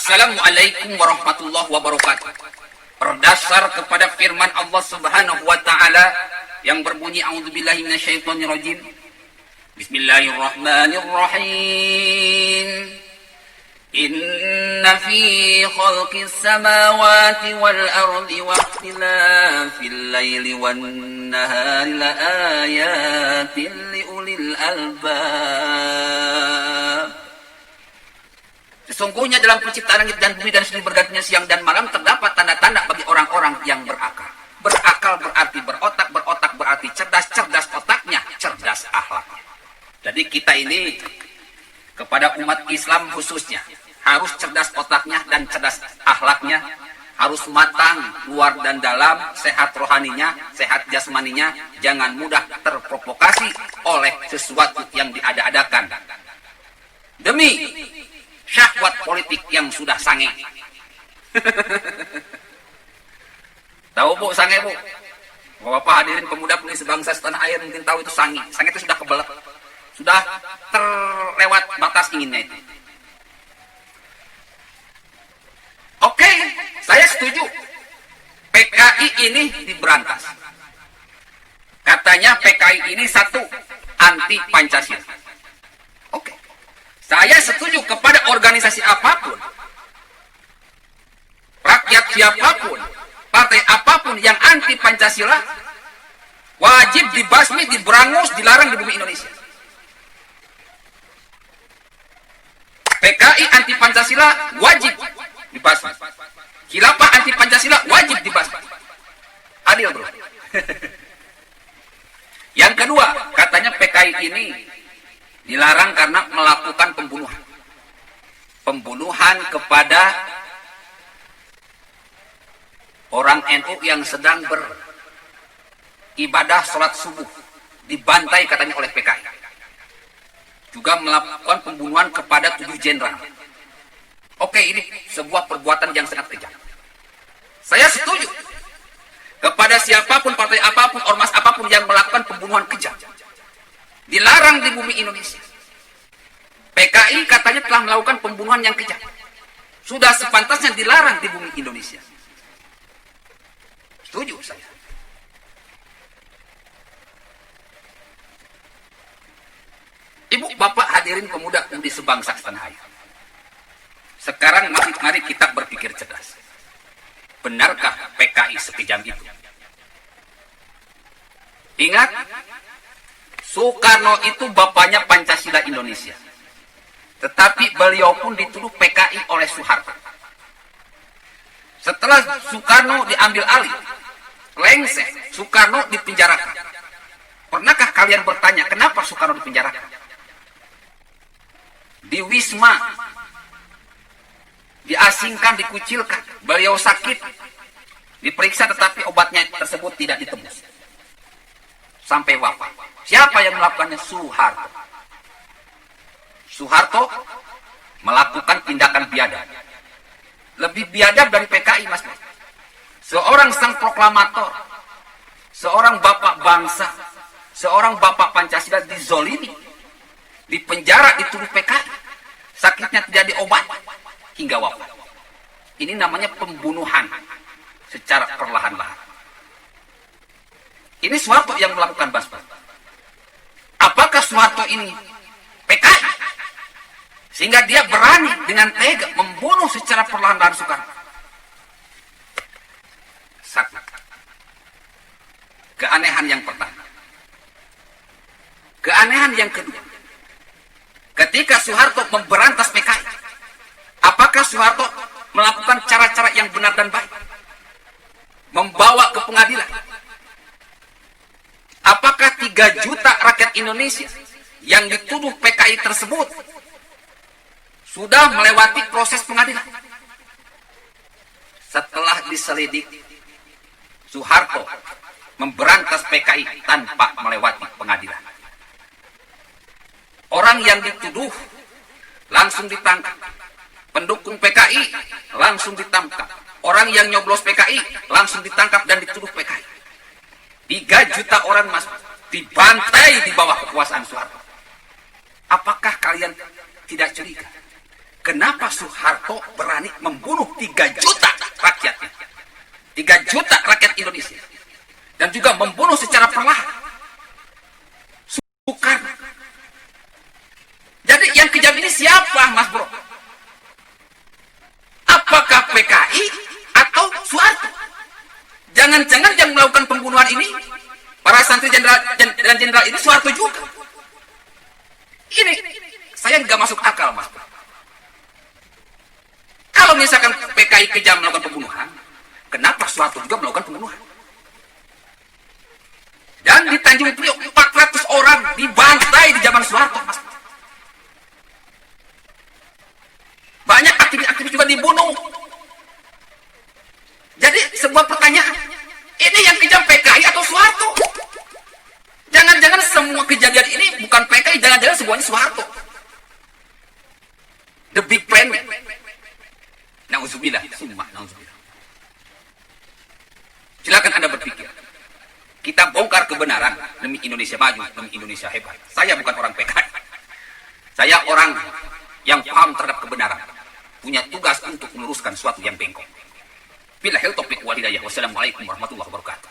Assalamualaikum warahmatullahi wabarakatuh. Berdasar kepada firman Allah Subhanahu wa taala yang berbunyi a'udzubillahi minasyaitonirrajim. Bismillahirrahmanirrahim. Inna fi khalqis samawati wal ardi wa ikhtilafil laili wan nahari laayatin liulil albab. Sesungguhnya dalam penciptaan langit dan bumi dan silih bergantinya siang dan malam terdapat tanda-tanda bagi orang-orang yang berakal. Berakal berarti berotak, berotak berarti cerdas, cerdas otaknya, cerdas akhlaknya. Jadi kita ini kepada umat Islam khususnya harus cerdas otaknya dan cerdas akhlaknya, harus matang luar dan dalam, sehat rohaninya, sehat jasmaninya, jangan mudah terprovokasi oleh sesuatu yang diada-adakan demi syahwat politik yang sudah sange. Tahu bu, sange bu? Bapak hadirin pemuda pemudi sebangsa setanah air mungkin tahu itu sange. Sange itu sudah kebelet, sudah terlewat batas inginnya itu. Oke, saya setuju. PKI ini diberantas. Katanya PKI ini satu, anti Pancasila. Oke. Saya setuju kepada organisasi apapun, rakyat siapapun, partai apapun yang anti Pancasila wajib dibasmi, diberangus, dilarang di bumi Indonesia. PKI anti Pancasila wajib dibasmi. Khilafah anti Pancasila wajib dibasmi. Adil bro. Yang kedua, katanya PKI ini dilarang karena melakukan pembunuhan. Pembunuhan kepada orang NU yang sedang beribadah sholat subuh. Dibantai katanya oleh PKI. Juga melakukan pembunuhan kepada 7 jenderal. Oke, ini sebuah perbuatan yang sangat kejam. Saya setuju kepada siapapun, partai apapun, ormas apapun yang melakukan pembunuhan kejam. Dilarang di bumi Indonesia. PKI katanya telah melakukan pembunuhan yang kejam. Sudah sepantasnya dilarang di bumi Indonesia. Setuju saya. Ibu, bapak, hadirin pemuda pemudi sebangsa setanah air. Sekarang mari kita berpikir cerdas. Benarkah PKI sekejam itu? Ingat, Soekarno itu bapaknya Pancasila Indonesia. Tetapi beliau pun dituduh PKI oleh Soeharto. Setelah Soekarno diambil alih, lengseh, Soekarno dipenjarakan. Pernahkah kalian bertanya kenapa Soekarno dipenjarakan? Di Wisma, diasingkan, dikucilkan. Beliau sakit, diperiksa tetapi obatnya tersebut tidak ditebus. Sampai wafat. Siapa yang melakukannya? Soeharto. Soeharto melakukan tindakan biadab. Lebih biadab dari PKI, Mas. Seorang sang proklamator, seorang bapak bangsa, seorang bapak Pancasila dizolimi, dipenjara, dituduh PKI. Sakitnya tidak diobati hingga wafat. Ini namanya pembunuhan secara perlahan-lahan. Ini Soeharto yang melakukan basbas. Apakah Soeharto ini PKI? Sehingga dia berani dengan tega membunuh secara perlahan-lahan Soekarno. Satu. Keanehan yang pertama. Keanehan yang kedua. Ketika Soeharto memberantas PKI, apakah Soeharto melakukan cara-cara yang benar dan baik? Membawa ke pengadilan. Apakah 3 juta rakyat Indonesia yang dituduh PKI tersebut sudah melewati proses pengadilan? Setelah diselidiki, Soeharto memberantas PKI tanpa melewati pengadilan. Orang yang dituduh langsung ditangkap. Pendukung PKI langsung ditangkap. Orang yang nyoblos PKI langsung ditangkap dan dituduh PKI. 3 juta orang mas dibantai di bawah kekuasaan Soeharto. Apakah kalian tidak curiga Kenapa Soeharto berani membunuh 3 juta rakyatnya? 3 juta rakyat Indonesia. Dan juga membunuh secara perlahan. Soekarno. Jadi yang kejam ini siapa, Mas Bro? Apakah PKI atau Soeharto? Jangan-jangan yang melakukan pembunuhan ini, para santri jenderal dan jenderal ini Soeharto juga. Ini saya nggak masuk akal, Mas Bro. Kalau misalkan PKI kejam melakukan pembunuhan, kenapa Soeharto juga melakukan pembunuhan? Dan di Tanjung Priok 400 orang dibantai di zaman Soeharto, Mas. Banyak aktivis-aktivis juga dibunuh. Jadi sebuah pertanyaan, ini yang kejam PKI atau Soeharto? Jangan-jangan semua kejadian ini bukan PKI, jangan-jangan semuanya Soeharto. The big plan. Nauzubillah, sumpah, nauzubillah. Silakan Anda berpikir. Kita bongkar kebenaran demi Indonesia maju, demi Indonesia hebat. Saya bukan orang PKI. Saya orang yang paham terhadap kebenaran. Punya tugas untuk meluruskan suatu yang bengkok. Billahil taufiq wal hidayah. Wassalamualaikum warahmatullahi wabarakatuh.